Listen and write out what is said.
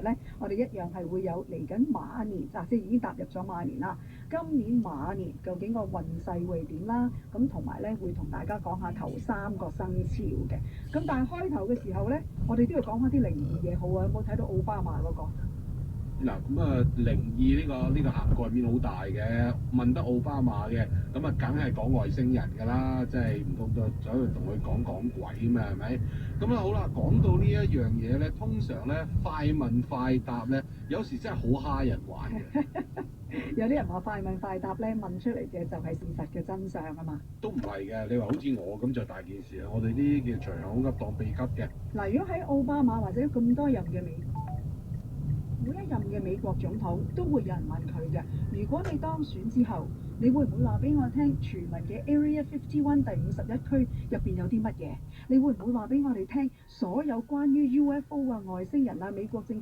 咧，我哋一樣係會有嚟緊馬年即係已經踏入咗馬年啦。今年馬年究竟個運勢會點啦？咁同埋咧會同大家講下頭3個生肖嘅。咁但係開頭嘅時候咧，我哋都要講翻啲靈異嘢好啊！有冇睇到奧巴馬嗰個？嗱，咁靈異呢個涵蓋面好大嘅，問得奧巴馬嘅，咁梗係講外星人㗎啦，即係唔通就走去同佢講鬼咩？係咪？咁好啦，講到呢一樣嘢咧，通常咧快問快答咧，有時真係好蝦人玩嘅。有啲人話快問快答咧，問出嚟嘅就係事實嘅真相啊嘛。都唔係嘅，你話好似我咁就大件事啦。我哋呢啲叫隨口噏當秘笈嘅。嗱，如果喺奧巴馬或者咁多任嘅每一任嘅美國總統都會有人問佢嘅，如果你當選之後，你會唔會話俾我聽全民嘅 Area 51第51區入邊有啲乜嘢？你會唔會話俾我哋聽所有關於 UFO 啊、外星人啊、美國政